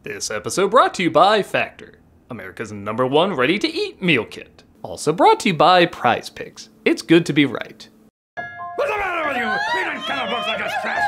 This episode brought to you by Factor, America's #1 ready-to-eat meal kit. Also brought to you by Prize Picks. It's good to be right. What's the matter with you? Reading comic books like a trash.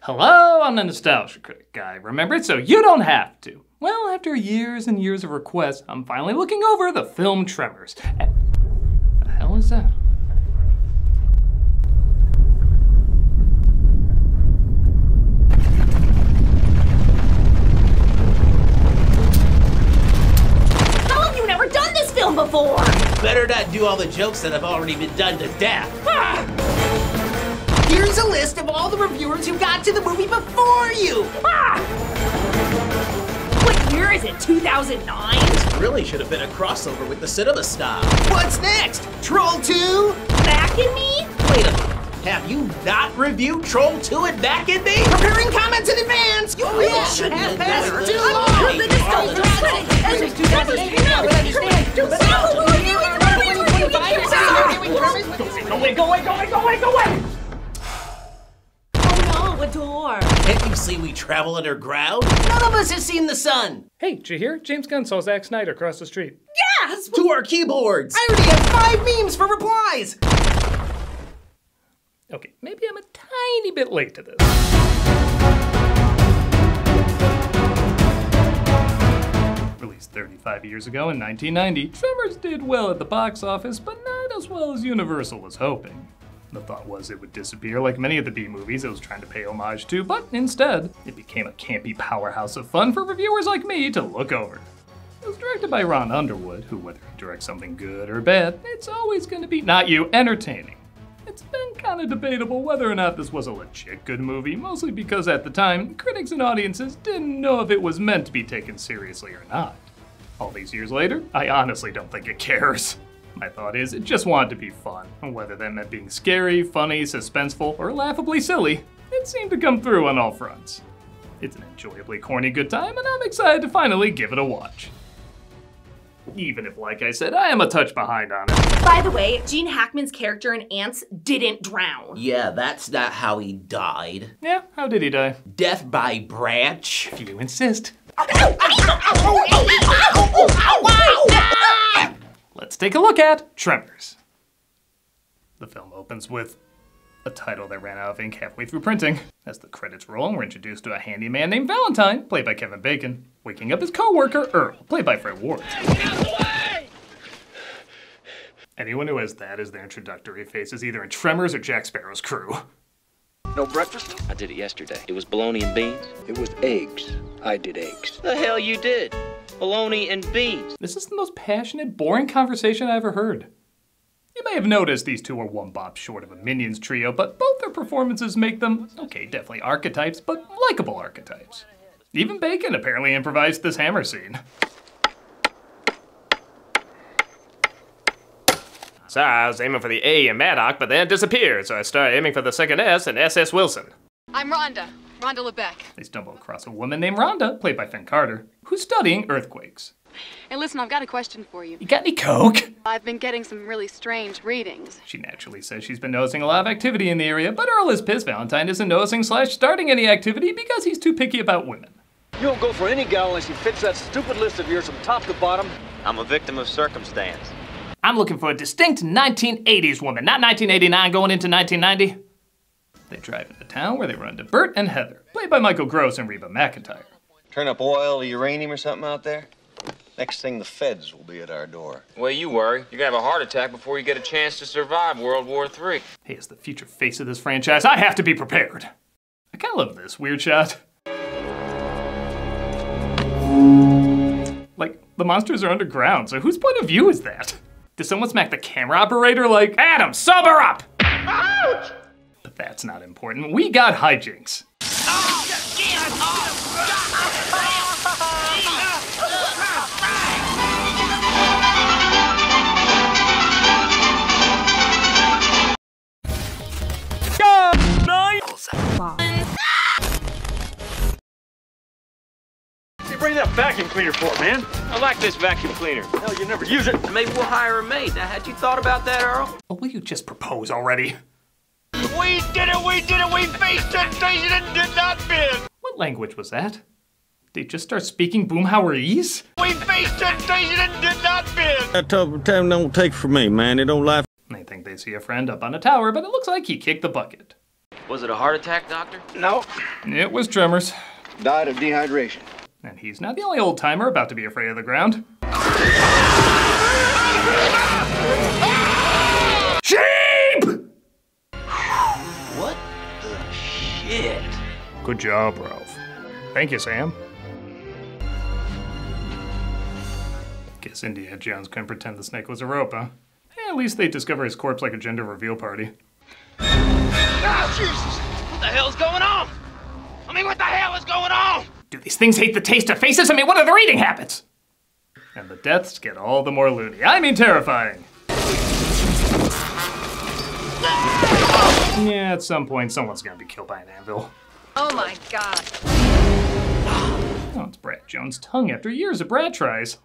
Hello, I'm the Nostalgia Critic guy. Remember it so you don't have to. Well, after years and years of requests, I'm finally looking over the film Tremors. The hell is that? How have you never done this film before? Better not do all the jokes that have already been done to death. Ah! Here's a list of all the reviewers who got to the movie before you. Ah! What year is it, 2009? This really should have been a crossover with the cinema style. What's next? Troll 2? Back in Me? Wait a minute. Have you not reviewed Troll 2 and Back in Me? Preparing comments in advance. You really shouldn't have passed too long. I'm the Nostalgia Critic. This is 2008 now, but understand. Go away! A door. Can't you see we travel underground? None of us has seen the sun. Hey, did you hear? James Gunn saw Zack Snyder across the street. Yes! To our keyboards. I already have 5 memes for replies. Okay, maybe I'm a tiny bit late to this. Released 35 years ago in 1990, Tremors did well at the box office, but not as well as Universal was hoping. The thought was it would disappear like many of the B-movies it was trying to pay homage to, but instead, it became a campy powerhouse of fun for reviewers like me to look over. It was directed by Ron Underwood, who, whether he directs something good or bad, it's always going to be, not you, entertaining. It's been kind of debatable whether or not this was a legit good movie, mostly because at the time, critics and audiences didn't know if it was meant to be taken seriously or not. All these years later, I honestly don't think it cares. My thought is, it just wanted to be fun, and whether that meant being scary, funny, suspenseful, or laughably silly, it seemed to come through on all fronts. It's an enjoyably corny good time, and I'm excited to finally give it a watch. Even if, like I said, I am a touch behind on it. By the way, Gene Hackman's character in Ants didn't drown. Yeah, that's not how he died. Yeah, how did he die? Death by branch. If you insist. Let's take a look at Tremors. The film opens with a title that ran out of ink halfway through printing. As the credits roll, we're introduced to a handyman named Valentine, played by Kevin Bacon, waking up his co-worker, Earl, played by Fred Ward. Anyone who has that as their introductory face is either in Tremors or Jack Sparrow's crew. No breakfast? I did it yesterday. It was bologna and beans. It was eggs. I did eggs. The hell you did? Bologna and beans. This is the most passionate, boring conversation I ever heard. You may have noticed these two are one bop short of a Minions trio, but both their performances make them, okay, definitely archetypes, but likable archetypes. Even Bacon apparently improvised this hammer scene. So I was aiming for the A in Maddock, but then it disappeared, so I started aiming for the second S in S.S. Wilson. I'm Rhonda LeBeck. They stumble across a woman named Rhonda, played by Finn Carter, who's studying earthquakes. Hey, listen, I've got a question for you. You got any coke? I've been getting some really strange readings. She naturally says she's been noticing a lot of activity in the area, but Earl is pissed Valentine isn't noticing / starting any activity because he's too picky about women. You don't go for any gal unless she fits that stupid list of yours from top to bottom. I'm a victim of circumstance. I'm looking for a distinct 1980s woman, not 1989 going into 1990. They drive into town where they run into Bert and Heather, played by Michael Gross and Reba McEntire. Turn up oil or uranium or something out there? Next thing, the feds will be at our door. Well, you worry. You're gonna have a heart attack before you get a chance to survive World War III. Hey, as the future face of this franchise, I have to be prepared. I kinda love this weird shot. Like, The monsters are underground, so whose point of view is that? Did someone smack the camera operator like, Adam, sub her up? Ouch! But that's not important. We got hijinks. Bring that vacuum cleaner for, man. I like this vacuum cleaner. Hell, you never use it. Maybe we'll hire a maid. Now, had you thought about that, Earl? Oh, will you just propose already? We did it, we faced temptation and did not bid. What language was that? They just start speaking Boomhauerese? We faced temptation and did not bid. That type of time don't take for me, man. It don't lie. They think they see a friend up on a tower, but it looks like he kicked the bucket. Was it a heart attack, Doctor? No. It was Tremors. Died of dehydration. And he's not the only old-timer about to be afraid of the ground. Sheep! What the shit? Good job, Ralph. Thank you, Sam. Guess Indiana Jones couldn't pretend the snake was a rope, huh? At least they discover his corpse like a gender reveal party. Ah, Jesus! What the hell's going on? I mean, what the hell is going on? Do these things hate the taste of faces? I mean, what are their eating habits? And the deaths get all the more loony. I mean, terrifying. Yeah, at some point, someone's gonna be killed by an anvil. Oh my God. Oh, it's Brad Jones' tongue after years of Brad tries.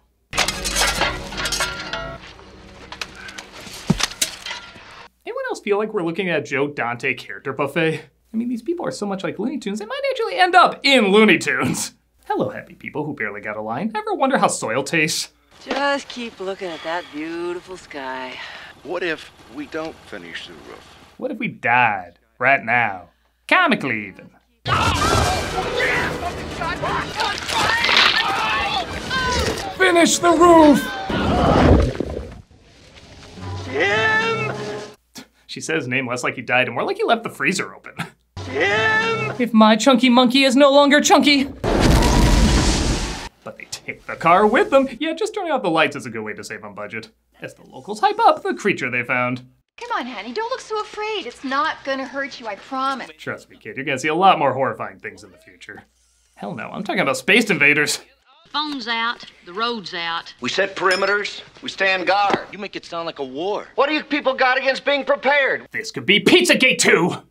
Anyone else feel like we're looking at a Joe Dante character buffet? I mean, these people are so much like Looney Tunes, they might actually end up in Looney Tunes. Hello, happy people who barely got a line. Ever wonder how soil tastes? Just keep looking at that beautiful sky. What if we don't finish the roof? What if we died right now? Comically even. Finish the roof! Jim! She said his name less like he died and more like he left the freezer open. Jim! If my chunky monkey is no longer chunky. But they take the car with them. Yeah, just turning off the lights is a good way to save on budget. As the locals hype up the creature they found. Come on, honey, don't look so afraid. It's not gonna hurt you, I promise. Trust me, kid, you're gonna see a lot more horrifying things in the future. Hell no, I'm talking about space invaders. Phone's out, the road's out. We set perimeters, we stand guard. You make it sound like a war. What do you people got against being prepared? This could be Pizzagate 2!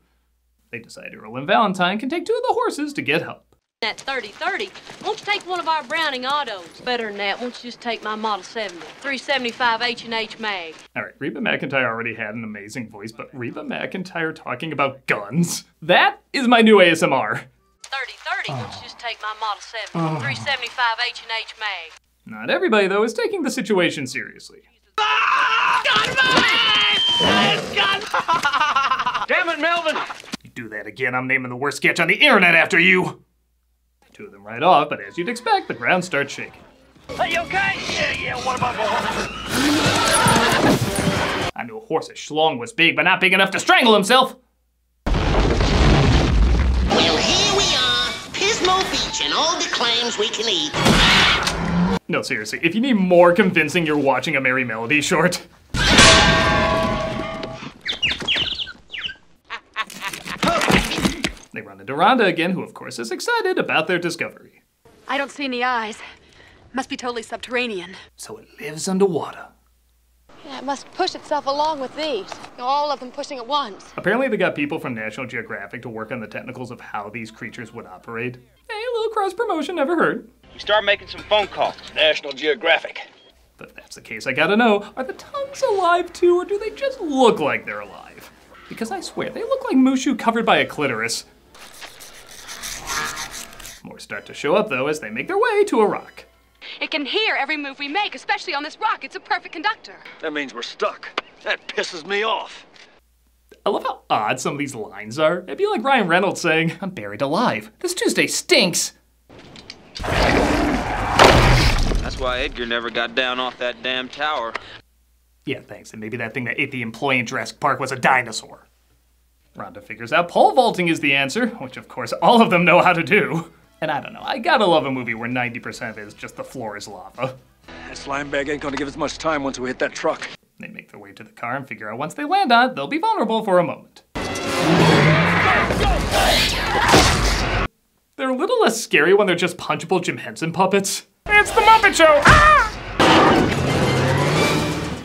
They decide Earl and Valentine can take 2 of the horses to get help. That 3030, won't you take one of our Browning autos? Better than that, won't you just take my Model 70, 375 H&H mag. All right, Reba McEntire already had an amazing voice, but Reba McEntire talking about guns? That is my new ASMR. 3030, won't you just take my Model 70, 375 H&H mag. Not everybody, though, is taking the situation seriously. Damn it, Melvin! You do that again, I'm naming the worst sketch on the internet after you! 2 of them right off, but as you'd expect, the ground starts shaking. Are you okay? Yeah, what about the horse? I knew a horse's schlong was big, but not big enough to strangle himself! Well, here we are, Pismo Beach and all the clams we can eat. No, seriously, if you need more convincing you're watching a Merry Melody short. They run into Rhonda again, who of course is excited about their discovery. I don't see any eyes. Must be totally subterranean. So it lives underwater. Yeah, it must push itself along with these. All of them pushing at once. Apparently they got people from National Geographic to work on the technicals of how these creatures would operate. Hey, a little cross-promotion never hurt. We start making some phone calls. National Geographic. But if that's the case, I gotta know, are the tongues alive too, or do they just look like they're alive? Because I swear, they look like Mushu covered by a clitoris. More start to show up, though, as they make their way to a rock. It can hear every move we make, especially on this rock. It's a perfect conductor. That means we're stuck. That pisses me off. I love how odd some of these lines are. It'd be like Ryan Reynolds saying, I'm buried alive. This Tuesday stinks. That's why Edgar never got down off that damn tower. Yeah, thanks. And maybe that thing that ate the employee in Jurassic Park was a dinosaur. Rhonda figures out pole vaulting is the answer, which of course all of them know how to do. And I don't know, I gotta love a movie where 90% of it is just the floor is lava. That slime bag ain't gonna give us much time once we hit that truck. They make their way to the car and figure out once they land on it, they'll be vulnerable for a moment. They're a little less scary when they're just punchable Jim Henson puppets. It's the Muppet Show! Ah!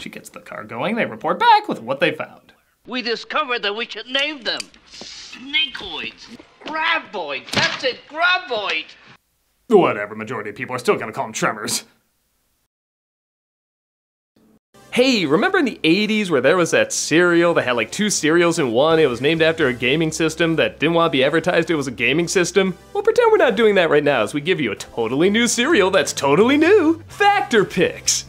She gets the car going, they report back with what they found. We discovered that we should name them Snakeoids. Graboid. That's it, Graboid. Whatever, majority of people are still gonna call them Tremors. Hey, remember in the 80s where there was that cereal that had like 2 cereals in one? It was named after a gaming system that didn't want to be advertised it was a gaming system? Well, pretend we're not doing that right now as we give you a totally new cereal that's totally new. Factor Picks.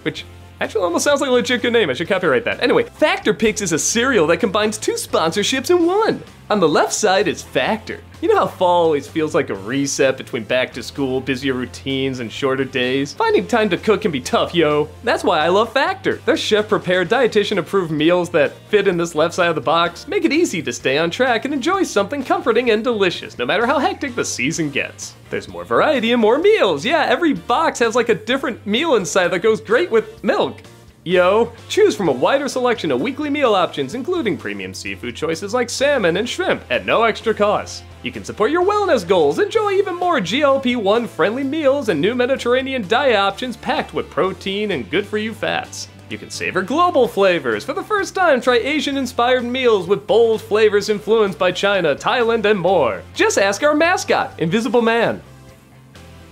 Which actually almost sounds like a legit good name, I should copyright that. Anyway, Factor Picks is a cereal that combines 2 sponsorships in one. On the left side is Factor. You know how fall always feels like a reset between back to school, busier routines, and shorter days? Finding time to cook can be tough, yo. That's why I love Factor. Their chef-prepared, dietitian-approved meals that fit in this left side of the box make it easy to stay on track and enjoy something comforting and delicious, no matter how hectic the season gets. There's more variety and more meals. Yeah, every box has like a different meal inside that goes great with milk. Yo, choose from a wider selection of weekly meal options, including premium seafood choices like salmon and shrimp at no extra cost. You can support your wellness goals, enjoy even more GLP-1 friendly meals and new Mediterranean diet options packed with protein and good-for-you fats. You can savor global flavors. For the first time, try Asian-inspired meals with bold flavors influenced by China, Thailand, and more. Just ask our mascot, Invisible Man.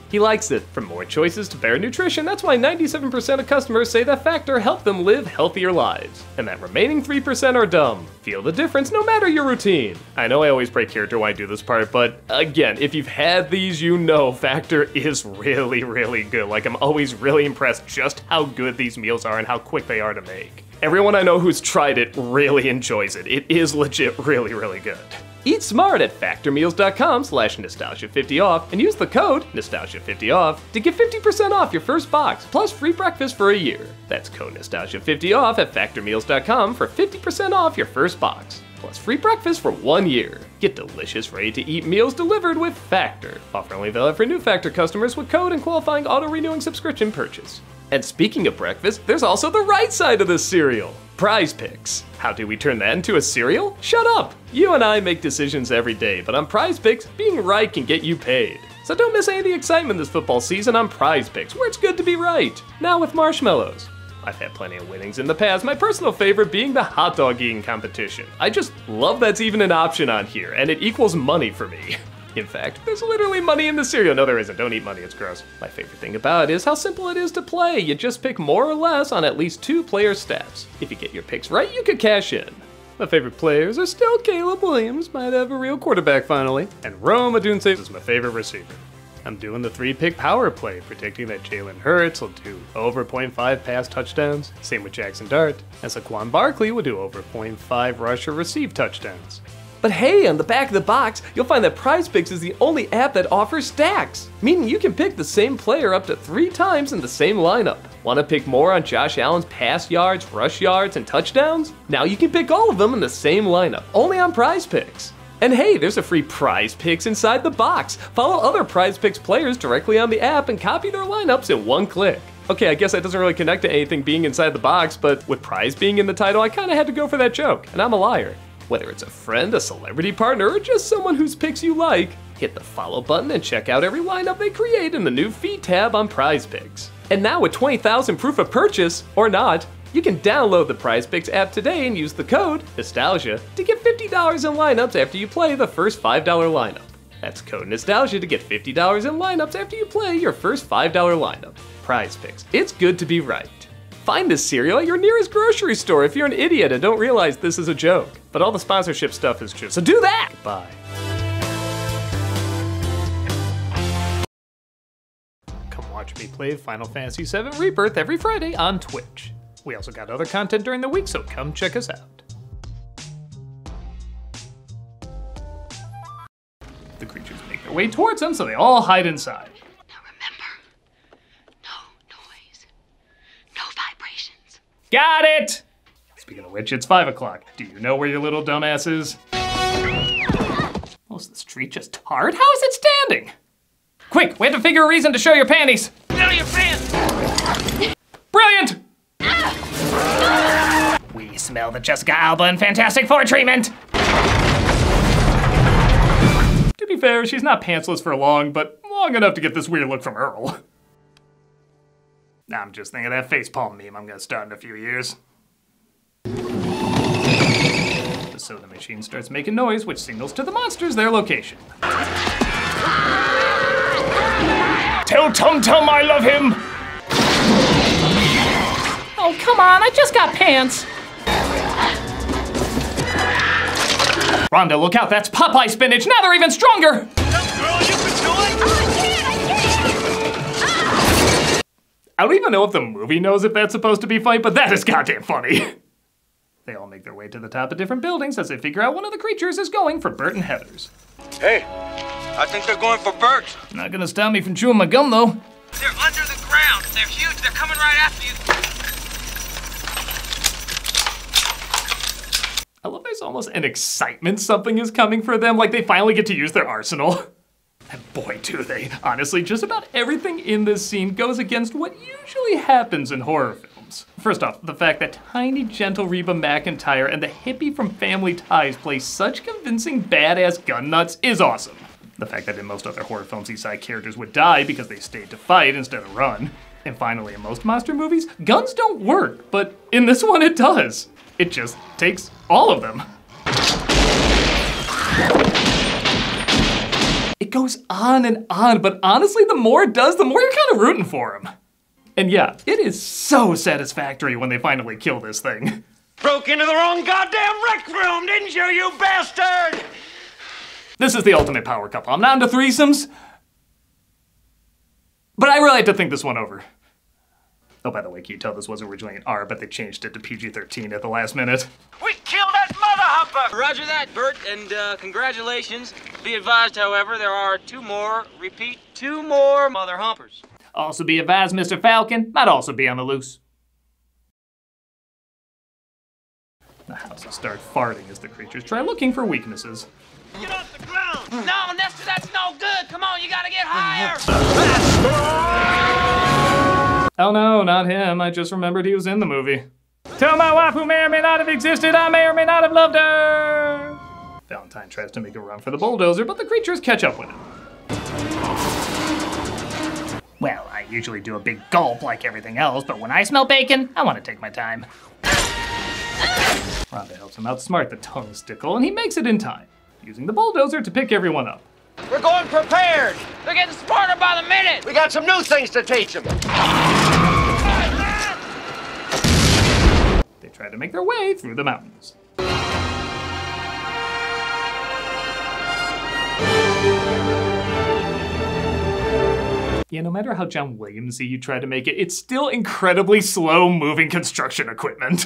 He likes it. For more choices to better nutrition, that's why 97% of customers say that Factor helped them live healthier lives. And that remaining 3% are dumb. Feel the difference no matter your routine. I know I always break character when I do this part, but again, if you've had these, you know Factor is really, really good. Like, I'm always really impressed just how good these meals are and how quick they are to make. Everyone I know who's tried it really enjoys it. It is legit really, really good. Eat smart at factormeals.com/nostalgia50off and use the code nostalgia50off to get 50% off your first box plus free breakfast for a year. That's code nostalgia50off at factormeals.com for 50% off your first box plus free breakfast for 1 year. Get delicious, ready-to-eat meals delivered with Factor. Offer only valid for new Factor customers with code and qualifying auto-renewing subscription purchase. And speaking of breakfast, there's also the right side of this cereal. Prize Picks. How do we turn that into a cereal? Shut up! You and I make decisions every day, but on Prize Picks, being right can get you paid. So don't miss any of the excitement this football season on Prize Picks, where it's good to be right. Now with marshmallows. I've had plenty of winnings in the past, my personal favorite being the hot dog eating competition. I just love that's even an option on here, and it equals money for me. In fact, there's literally money in the cereal. No, there isn't. Don't eat money, it's gross. My favorite thing about it is how simple it is to play. You just pick more or less on at least 2 player stats. If you get your picks right, you could cash in. My favorite players are still Caleb Williams, might have a real quarterback finally, and Rome Odunze is my favorite receiver. I'm doing the 3-pick power play, predicting that Jalen Hurts will do over 0.5 pass touchdowns, same with Jackson Dart, and Saquon Barkley will do over 0.5 rush or receive touchdowns. But hey, on the back of the box, you'll find that Prize Picks is the only app that offers stacks, meaning you can pick the same player up to 3 times in the same lineup. Want to pick more on Josh Allen's pass yards, rush yards, and touchdowns? Now you can pick all of them in the same lineup, only on Prize Picks. And hey, there's a free Prize Picks inside the box. Follow other Prize Picks players directly on the app and copy their lineups in 1 click. Okay, I guess that doesn't really connect to anything being inside the box, but with prize being in the title, I kinda had to go for that joke, and I'm a liar. Whether it's a friend, a celebrity partner, or just someone whose picks you like, hit the follow button and check out every lineup they create in the new feed tab on Prize Picks. And now with 20,000 proof of purchase, or not, you can download the Prize Picks app today and use the code Nostalgia to get $50 in lineups after you play the first $5 lineup. That's code Nostalgia to get $50 in lineups after you play your first $5 lineup. Prize Picks. It's good to be right. Find this cereal at your nearest grocery store if you're an idiot and don't realize this is a joke. But all the sponsorship stuff is true, so do that! Bye. Come watch me play Final Fantasy VII Rebirth every Friday on Twitch. We also got other content during the week, so come check us out. The creatures make their way towards them, so they all hide inside. Got it! Speaking of which, it's 5 o'clock. Do you know where your little dumbass is? Oh, is the street just tarred? How is it standing? Quick, we have to figure a reason to show your panties! Show your pants! smell the Jessica Alba and Fantastic Four treatment. To be fair, she's not pantsless for long, but long enough to get this weird look from Earl. I'm just thinking of that facepalm meme I'm gonna start in a few years. The soda machine starts making noise, which signals to the monsters their location. Tell Tum Tum I love him! Oh, come on, I just got pants. Rhonda, look out, that's Popeye spinach, now they're even stronger! I don't even know if the movie knows if that's supposed to be funny, but that is goddamn funny. They all make their way to the top of different buildings as they figure out one of the creatures is going for Bert and Heather's. Hey, I think they're going for Bert. Not gonna stop me from chewing my gum, though. They're under the ground. They're huge. They're coming right after you. I love there's almost an excitement something is coming for them, like they finally get to use their arsenal. And boy, do they. Honestly, just about everything in this scene goes against what usually happens in horror films. First off, the fact that tiny, gentle Reba McEntire and the hippie from Family Ties play such convincing badass gun nuts is awesome. The fact that in most other horror films these side characters would die because they stayed to fight instead of run. And finally, in most monster movies, guns don't work, but in this one it does. It just takes all of them. It goes on, but honestly, the more it does, the more you're kind of rooting for him. And yeah, it is so satisfactory when they finally kill this thing. Broke into the wrong goddamn rec room, didn't you, you bastard? This is the ultimate power couple. I'm not into threesomes, but I really had to think this one over. Oh, by the way, can you tell this was originally an R, but they changed it to PG-13 at the last minute. We killed that mother humper! Roger that, Bert, and congratulations. Be advised, however, there are two more mother humpers. Also be advised, Mr. Falcon might also be on the loose. The houses start farting as the creatures try looking for weaknesses. Get off the ground! No, Nestor, that's no good! Come on, you gotta get higher! Oh no, not him. I just remembered he was in the movie. Tell my wife who may or may not have existed, I may or may not have loved her! Valentine tries to make a run for the bulldozer, but the creatures catch up with him. Well, I usually do a big gulp like everything else, but when I smell bacon, I want to take my time. Rhonda helps him outsmart the tongue stickle, and he makes it in time, using the bulldozer to pick everyone up. We're going prepared. They're getting smarter by the minute! We got some new things to teach them. They try to make their way through the mountains. Yeah, no matter how John Williamsy you try to make it, it's still incredibly slow-moving construction equipment.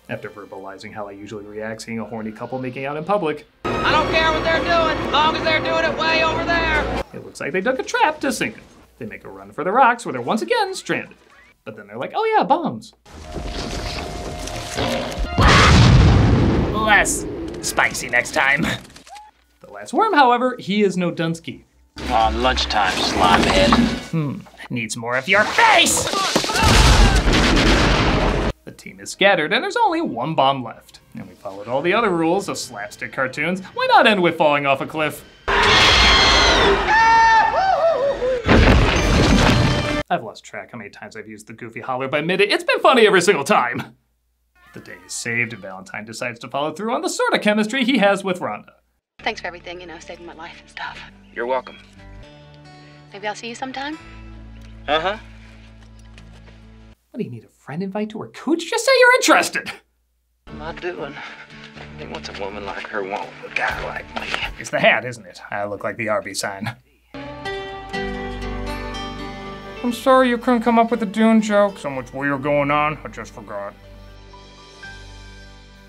After verbalizing how I usually react seeing a horny couple making out in public. I don't care what they're doing, as long as they're doing it way over there! It looks like they dug a trap to sink them. They make a run for the rocks where they're once again stranded. But then they're like, oh yeah, bombs. Less spicy next time. The last worm, however, he is no Dunsky. Lunchtime, slimehead. Needs more of your face! The team is scattered and there's only one bomb left. And we followed all the other rules of slapstick cartoons. Why not end with falling off a cliff? I've lost track how many times I've used the goofy holler, but admit it, it's been funny every single time. The day is saved and Valentine decides to follow through on the sort of chemistry he has with Rhonda. Thanks for everything, you know, saving my life and stuff. You're welcome. Maybe I'll see you sometime? Uh-huh. What do you need, a friend invite to her cooch? Just say you're interested! What am I doing? I think what's a woman like her want with a guy like me? It's the hat, isn't it? I look like the Arby sign. I'm sorry you couldn't come up with a Dune joke. So much weird going on, I just forgot.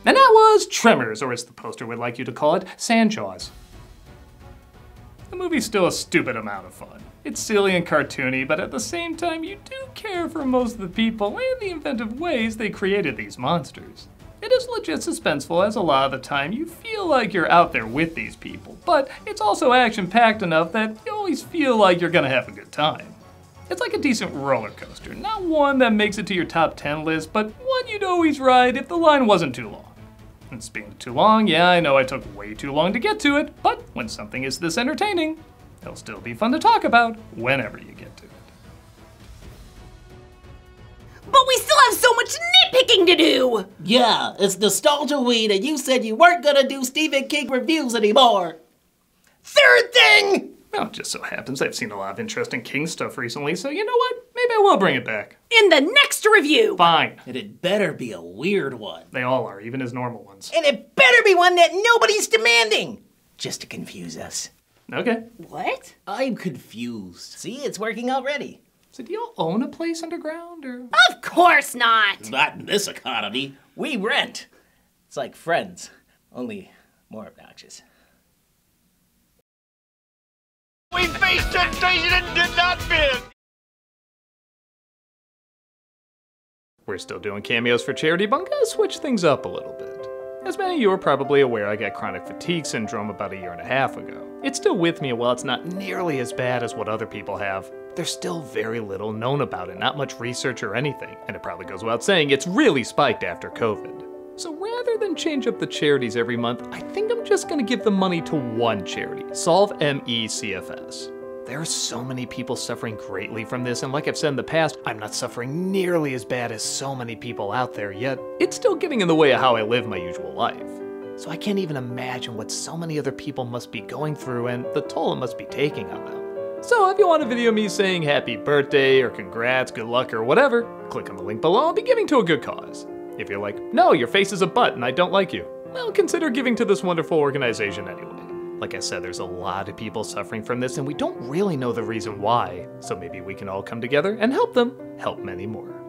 And that was Tremors, or as the poster would like you to call it, Sandjaws. The movie's still a stupid amount of fun. It's silly and cartoony, but at the same time you do care for most of the people and the inventive ways they created these monsters. It is legit suspenseful, as a lot of the time you feel like you're out there with these people, but it's also action-packed enough that you always feel like you're gonna have a good time. It's like a decent roller coaster, not one that makes it to your top 10 list, but one but you'd always ride if the line wasn't too long. And speaking of too long, yeah, I know I took way too long to get to it, but when something is this entertaining, it'll still be fun to talk about whenever you get to it. But we still have so much nitpicking to do! Yeah, it's Nostalgia-Ween, and you said you weren't gonna do Stephen King reviews anymore. Third thing! Well, it just so happens I've seen a lot of interesting King stuff recently, so you know what? Maybe I will bring it back. In the next review! Fine. And it better be a weird one. They all are, even his normal ones. And it better be one that nobody's demanding! Just to confuse us. Okay. What? I'm confused. See, it's working already. So do y'all own a place underground, or? Of course not! Not in this economy. We rent. It's like Friends, only more obnoxious. We faced temptation and did not bid. We're still doing cameos for charity, but I'm gonna switch things up a little bit. As many of you are probably aware, I got chronic fatigue syndrome about 1.5 years ago. It's still with me, and while it's not nearly as bad as what other people have, there's still very little known about it, not much research or anything, and it probably goes without saying it's really spiked after COVID. So rather than change up the charities every month, I think I'm just gonna give the money to one charity, Solve ME-CFS. There are so many people suffering greatly from this, and like I've said in the past, I'm not suffering nearly as bad as so many people out there, yet it's still getting in the way of how I live my usual life. So I can't even imagine what so many other people must be going through and the toll it must be taking on them. So if you want a video of me saying happy birthday or congrats, good luck, or whatever, click on the link below. I'll be giving to a good cause. If you're like, no, your face is a butt and I don't like you, well, consider giving to this wonderful organization anyway. Like I said, there's a lot of people suffering from this and we don't really know the reason why, so maybe we can all come together and help them help many more.